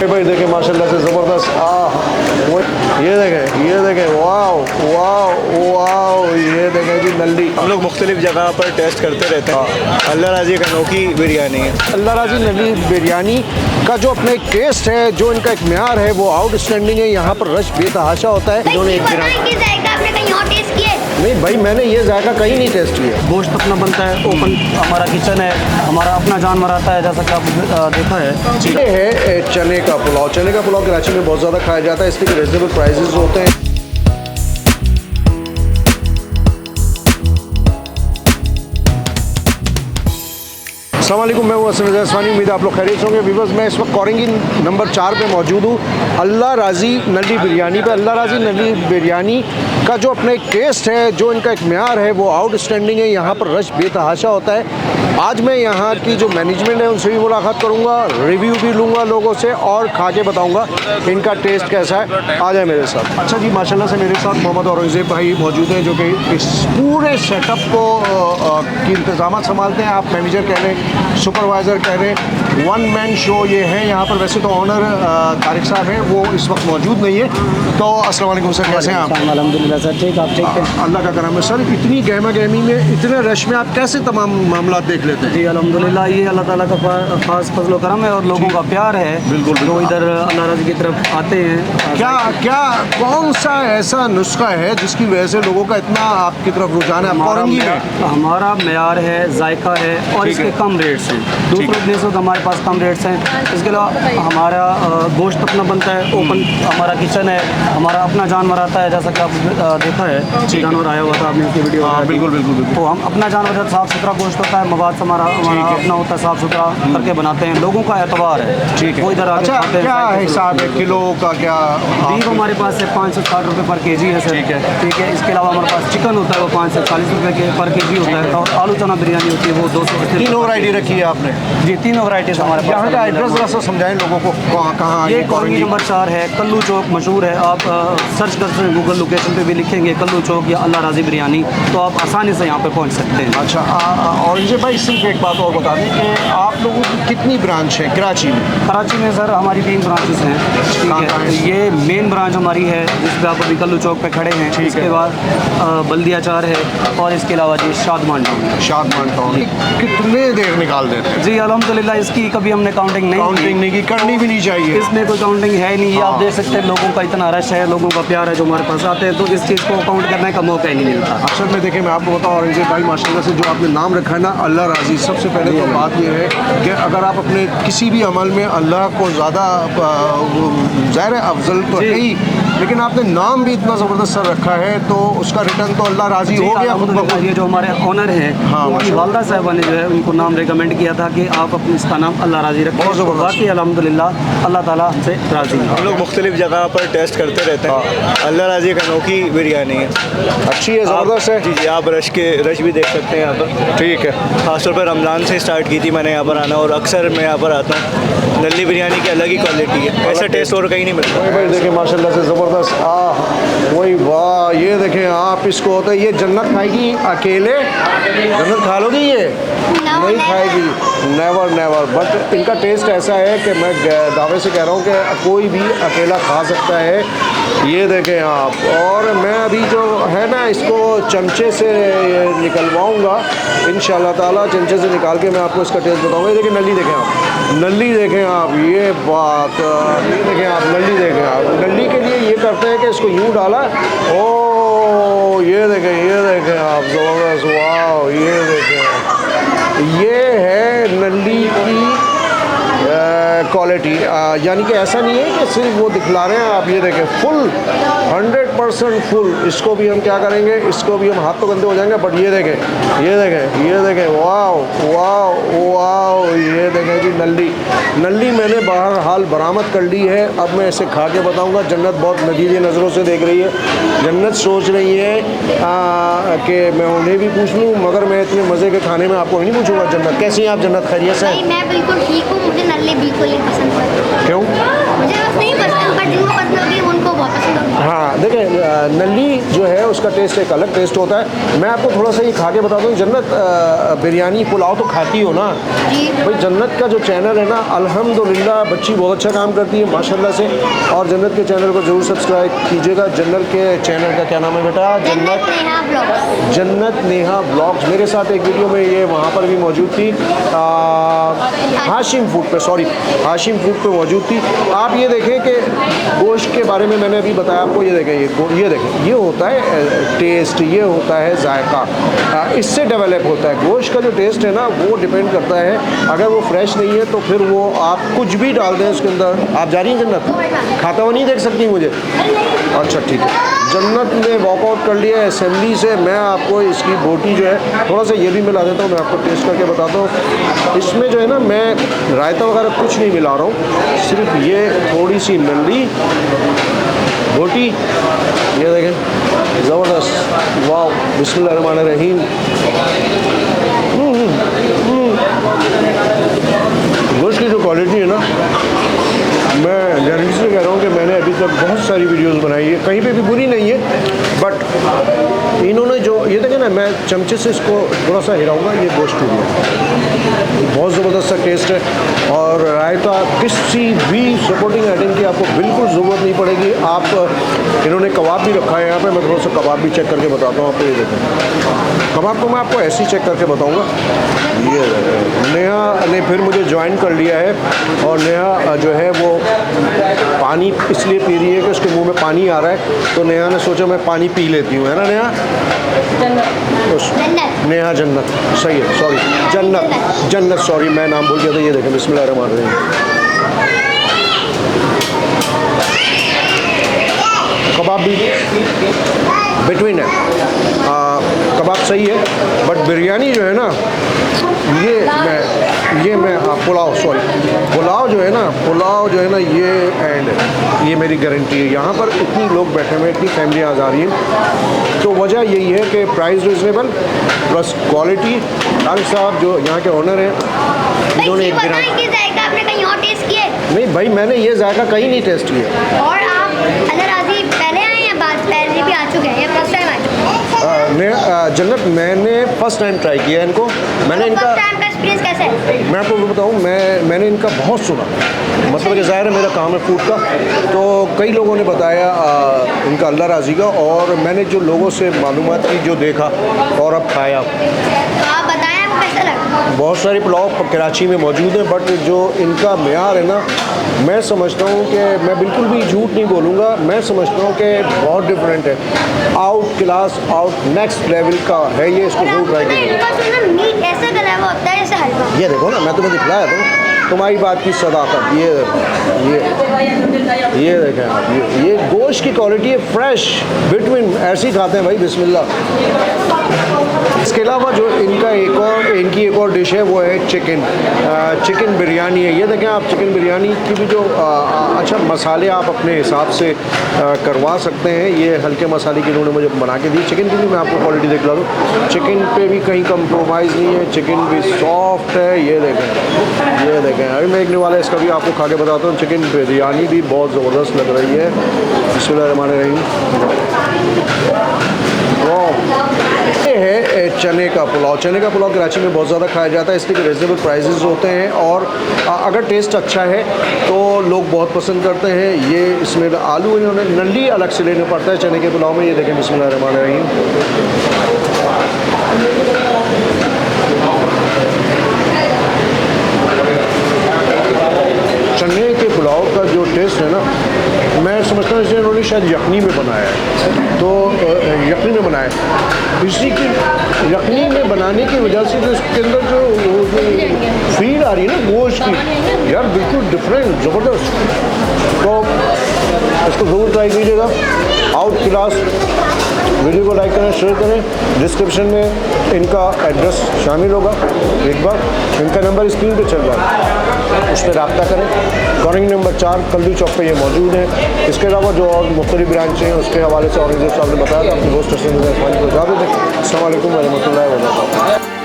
भाई देखें माशाल्लाह से ज़बरदस्त ये देखें वाह वाह वाह, ये देखें जी नल्ली। हम लोग मुख्तलिफ जगह पर टेस्ट करते रहते हैं। अल्लाह राजी का अनोखी बिरयानी है। अल्लाह राजी नल्ली बिरयानी का जो अपना एक टेस्ट है, जो इनका एक म्यार है, वो आउटस्टैंडिंग है। यहाँ पर रश बेतहाशा होता है। इन्होंने एक नहीं भाई, मैंने ये जायका कहीं नहीं टेस्ट किया। गोश्त अपना बनता है, ओपन हमारा किचन है, हमारा अपना जानवर आता है, जैसा कि आप देखा है। ये है चने का पुलाव। चने का पुलाव कराची में बहुत ज़्यादा खाया जाता है, इसलिए रिजनेबल प्राइसेस होते हैं। अस्सलाम वालेकुम, मैं हूँ असम जैसवानी। उम्मीद है आप लोग खैरियत होंगे। व्यूअर्स, मैं इस वक्त कोरंगी नंबर 4 पे मौजूद हूँ, अल्लाह राजी नल्ली बिरयानी पे। अल्लाह राजी नल्ली बिरयानी का जो अपना एक टेस्ट है, जो इनका एक म्यार है, वो आउटस्टैंडिंग है। यहाँ पर रश बेतहाशा होता है। आज मैं यहाँ की जो मैनेजमेंट है उनसे भी मुलाकात करूँगा, रिव्यू भी लूँगा लोगों से और खा के बताऊँगा इनका टेस्ट कैसा है। आ जाए मेरे साथ। अच्छा जी, माशाल्लाह से मेरे साथ मोहम्मद औरंगज़ेब भाई मौजूद हैं, जो कि इस पूरे सेटअप को की इंतजाम संभालते हैं। आप मैनेजर कह रहे हैं, सुपरवाइज़र कह रहे हैं, वन मैन शो ये है यहाँ पर। वैसे तो ऑनर तारिक साहब हैं, वो इस वक्त मौजूद नहीं है। तो अस्सलाम वालेकुम सर, कैसे हैं आप? अल्हम्दुलिल्लाह सर, ठीक, आप ठीक है? अल्लाह का करम है सर। इतनी गहमा गहमी में, इतने रश में आप कैसे तमाम मामला देख लेते हैं? जी अल्हम्दुलिल्लाह, ये अल्लाह ताला का खास फजल करम है और लोगों का प्यार है। बिल्कुल, जो इधर अल्लाह राजी की तरफ आते हैं। क्या कौन सा ऐसा नुस्खा है जिसकी वजह से लोगों का इतना आपकी तरफ रुझान है? हमारा मेयार है, जायका है और इसके कम रेट्स हैं। दूसरों देशों का हमारे पास कम रेट्स हैं। इसके अलावा हमारा गोश्त अपना बनता है, ओपन हमारा किचन है, हमारा अपना जानवर आता है, जैसा कि आप देखा है। जानवर आया हुआ था आपने उसकी वीडियो। बिल्कुल बिल्कुल बिल्कुल। तो हम अपना जानवर साफ़ सुथरा गोश्त होता है, मवाद हमारा अपना होता है, साफ़ सुथरा करके बनाते हैं। लोगों का एतबार है। ठीक है, वो इधर आके खाते हैं। क्या हिसाब है किलो का? क्या बीफ हमारे पास है 560 रुपये पर केजी है सर। ठीक है। इसके अलावा हमारे पास चिकन होता है, वो 5 से 40 रुपये के पर केजी होता है। और आलू चना बिरयानी होती है, वो 280। तीनों वैरायटी रखी है आपने? जी, तीनों वैराइटीज़ हमारे पास। यहाँ का एड्रेस जरा सा समझाएं लोगों को, कहाँ? ये कॉलोनी नंबर 4 है, कल्लू चौक मशहूर है। आप सर्च कर सकते हैं, गूगल लोकेशन पे भी लिखेंगे कल्लू चौक या अल्लाह राजी बिरयानी, तो आप आसानी से यहाँ पे पहुँच सकते हैं। अच्छा, और ये भाई सिर्फ एक बात और बता दें कि आप लोगों की कितनी ब्रांच है कराची में? कराची में सर हमारी 3 ब्रांचेस हैं। ठीक है, ये मेन ब्रांच हमारी है जिस पर आप अभी कल्लू चौक पे खड़े हैं। इसके बाद बल्दिया 4 है और इसके अलावा जी शादमान टाउन। कितने देर निकाल देते हैं? जी अल्हम्दुलिल्लाह, इसकी कभी हमने काउंटिंग नहीं की, करनी भी नहीं चाहिए। इसमें कोई काउंटिंग है नहीं। ये आप देख सकते हैं, लोगों का इतना रश है, लोगों का प्यार है जो हमारे पास आते हैं, तो इस चीज़ को काउंट करने का मौका ही नहीं मिलता। अक्सर में देखें, मैं आपको बताऊँ औरंगज़ेब भाई, माशाल्लाह से जो आपने नाम रखा है ना, अल्लाह राजी, सबसे पहले तो बात यह है कि अगर आप अपने किसी भी अमल में अल्लाह को ज़्यादा ज़ाहिर है अफजल तो है ही, लेकिन आपने नाम भी इतना ज़बरदस्त सर रखा है, तो उसका रिटर्न तो अल्लाह राजी हो गया। ये जो हमारे ऑनर हैं, उनकी वालदा साहिबा ने जो है उनको नाम रिकमेंड किया था कि आप अपने इसका नाम अल्लाह राजी रखें। बहुत ज़बरदस्त। बाकी अल्हम्दुलिल्लाह अल्लाह ताला हमसे राजी है। हम लोग मुख्तलिफ जगह पर टेस्ट करते रहते हैं। अल्लाह राजी का अनोखी बिरयानी है, अच्छी है, ज़बरदस्त है। जी जी, आप रश भी देख सकते हैं यहाँ पर। ठीक है। खासतौर पर रमज़ान से स्टार्ट की थी मैंने यहाँ पर आना, और अक्सर मैं यहाँ पर आता हूँ। नल्ली बिरयानी की अलग ही क्वालिटी है, ऐसा टेस्ट और कहीं नहीं मिलता। भाई देखें माशाल्लाह से ज़बरदस्त। वही वाह, ये देखें आप, इसको होता है ये जन्नत खाएगी अकेले? जन्नत खा लोगी? ये नहीं खाएगी, नेवर। बट इनका टेस्ट ऐसा है कि मैं दावे से कह रहा हूँ कि कोई भी अकेला खा सकता है। ये देखें आप, और मैं अभी जो है ना, इसको चमचे से निकलवाऊँगा इंशाल्लाह ताला। चमचे से निकाल के मैं आपको इसका टेस्ट बताऊँगा। ये देखें नल्ली, देखें आप नल्ली, देखें आप, ये बात, ये देखें आप नल्ली, देखें आप। नल्ली के लिए ये करते हैं कि इसको यूँ डाला, ओ ये देखें आप, ज़बरदस्त, वाह, ये देखें, ये है नल्ली की क्वालिटी। यानी कि ऐसा नहीं है कि सिर्फ वो दिखला रहे हैं आप। ये देखें फुल 100% फुल। इसको भी हम क्या करेंगे, इसको भी हम हाथ तो गंदे हो जाएंगे, बट ये देखें, वाह, ये देखें जी नल्ली मैंने बहरहाल बरामद कर ली है। अब मैं इसे खा के बताऊंगा। जन्नत बहुत नजीजे नज़रों से देख रही है। जन्नत सोच रही है कि मैं उन्हें भी पूछ लूँ, मगर मैं इतने मज़े के खाने में आपको नहीं पूछूंगा। जन्नत कैसी हैं आप? जन्नत खैरियत से? मैं बिल्कुल ठीक हूँ। मुझे नल्ली बिल्कुल नहीं पसंद। क्यों? मुझे बस नहीं पसंद, पर जिनको पसंद होगी उनको बहुत पसंद होगी। हाँ, देखें नल्ली जो है उसका टेस्ट टेस्ट एक अलग टेस्ट होता है। मैं आपको थोड़ा सा ये खा के बता दूँ, जन्नत बिरयानी पुलाव तो खाती हो ना भाई। जन्नत का जो चैनल है ना, अल्हम्दुलिल्लाह बच्ची बहुत अच्छा काम करती है माशाल्लाह से। और जन्नत के चैनल को ज़रूर सब्सक्राइब कीजिएगा। जन्नत के चैनल का क्या नाम है बेटा? जन्नत नेहा ब्लॉग्स। मेरे साथ एक वीडियो में ये वहाँ पर भी मौजूद थी, हाशिम फूड पे, सॉरी हाशिम फूड पे मौजूद थी। आप ये देखें कि गोश्त के बारे में मैंने अभी बताया आपको। ये देखें, ये देखें, ये होता है टेस्ट, ये होता है जायका, इससे डेवलप होता है। गोश्त का जो टेस्ट है ना वो डिपेंड करता है, अगर वो फ्रेश नहीं है तो फिर वो आप कुछ भी डाल दें उसके अंदर। आप जा रही हैं जन्नत? खाता हुआ नहीं देख सकती मुझे? अच्छा ठीक है। जन्नत ने वॉकआउट कर लिया असेंबली से। मैं आपको इसकी बोटी जो है थोड़ा सा ये भी मिला देता हूँ, मैं आपको टेस्ट करके बताता हूँ। इसमें जो है ना, मैं रायता वगैरह कुछ नहीं मिला रहा हूँ, सिर्फ ये थोड़ी सी नली बोटी, ये देखें ज़बरदस्त, वाह बिस्मिल्लाहिर्रहमानिर्रहीम। गोश्त की जो क्वालिटी है ना, मैं गारंटी से कह रहा हूँ कि मैंने अभी तक बहुत सारी वीडियोस बनाई है, कहीं पे भी बुरी नहीं है, बट इन्होंने जो ये देखें ना, मैं चमचे से इसको थोड़ा सा हिलाऊंगा, ये गोश्त टूट गया। बहुत ज़बरदस्त सा टेस्ट है। और रायता किसी भी सपोर्टिंग आइटम की आपको बिल्कुल ज़रूरत नहीं पड़ेगी। आप इन्होंने कबाब भी रखा है यहाँ पे, मैं थोड़ा सा कबाब भी चेक करके बताता हूँ आपको। ये देखें, कबाब को मैं आपको ऐसे ही चेक करके बताऊँगा। ये नेहा ने फिर मुझे ज्वाइन कर लिया है, और नेहा जो है वो पानी इसलिए पी रही है कि उसके मुंह में पानी आ रहा है, तो नेहा ने सोचा मैं पानी पी लेती हूँ, है ना नेहा? नेहा जन्नत, सही है, सॉरी जन्नत सॉरी, मैं नाम भूल गया था। ये देखें बिस्मिल्लाहिर्रहमानिर्रहीम, कबाब भी बिटवीन है, कबाब सही है, बट बिरयानी जो है ना, ये मैं पुलाव जो है ना, ये एंड ये मेरी गारंटी है। यहाँ पर इतनी लोग बैठे हुए हैं, इतनी फैमिलियाँ आ रही हैं, तो वजह यही है कि price reasonable plus quality. Tariq साहब जो यहाँ के ओनर हैं, इन्होंने एक बिरयानी आपने कहीं और टेस्ट किए? नहीं भाई, मैंने ये जायका कहीं नहीं टेस्ट किया। और आप अदराजी पहले आए हैं, बाद पहले भी आ चुके हैं या फर्स्ट टाइम आए? जन्नत मैंने फर्स्ट टाइम ट्राई किया इनको। मैंने इनका एक्सपीरियंस कैसा है? मैं आपको बताऊँ, मैंने इनका बहुत सुना, मतलब कि ज़ाहिर है मेरा काम है फूड का, तो कई लोगों ने बताया इनका अल्लाह राज़ी का, और मैंने जो लोगों से मालूमात की, जो देखा और अब खाया, तो आप बताएं आपको कैसा लगा? बहुत सारे पुलाव कराची में मौजूद हैं, बट जो इनका मेयार है ना, मैं समझता हूँ कि मैं बिल्कुल भी झूठ नहीं बोलूँगा, मैं समझता हूँ कि बहुत डिफरेंट है, out class, out next level का है ये। इसको जरूर ट्राई कीजिए। मीट ऐसा गला हुआ होता है जैसे हलवा। ये देखो ना, मैं तुम्हें दिखलाया था, तुम्हारी बात की सदाकत। ये देखें आप, ये गोश्त की क्वालिटी है, फ्रेश बिटवीन, ऐसे ही खाते हैं भाई, बिस्मिल्लाह। इसके अलावा जो इनकी एक और डिश है वो है चिकन बिरयानी है। ये देखें आप, चिकन बिरयानी की भी जो अच्छा मसाले आप अपने हिसाब से करवा सकते हैं। ये हल्के मसाले की इन्होंने मुझे बना के दी। चिकन की भी मैं आपको क्वालिटी दिखला दूँ, चिकन पे भी कहीं कंप्रोमाइज़ नहीं है, चिकन भी सॉफ्ट है। ये देखें अभी मैं एक वाला इसका भी आपको खा के बताता हूँ। चिकन बिरयानी भी बहुत ज़बरदस्त लग रही है। बिस्मिल्लाहिर्रहमानिर्रहीम। ये है चने का पुलाव कराची में बहुत ज़्यादा खाया जाता है, इसलिए कि रिजनेबल प्राइसेस होते हैं, और अगर टेस्ट अच्छा है तो लोग बहुत पसंद करते हैं। ये इसमें आलू इन्होंने नली अलग से लेना पड़ता है चने के पुलाव में। ये देखें बिस्मिल्लाहिर्रहमानिर्रहीम। चने के पुलाव का जो टेस्ट है ना, मैं समझता हूँ इसे इन्होंने शायद यखनी में बनाया है, तो यखनी में बनाया है, इसी की यखनी में बनाने की वजह से जो इसके अंदर जो फील आ रही है ना गोश्त की, यार बिल्कुल डिफरेंट, ज़बरदस्त। तो इसको ज़रूर ट्राई कीजिएगा, आउट क्लास। वीडियो को लाइक करें, शेयर करें। डिस्क्रिप्शन में इनका एड्रेस शामिल होगा, एक बार इनका नंबर स्क्रीन पे चल रहा है, उस पर रब्ता करें। कॉर्निंग नंबर 4 कल्लू चौक पे ये मौजूद है। इसके अलावा जो और मुख्तलिफ ब्रांच हैं उसके हवाले से और साहब ने बताया था। अपनी होस्ट को इजाज़त दें। अस्सलाम वालेकुम व रहमतुल्लाहि व बरकातहू।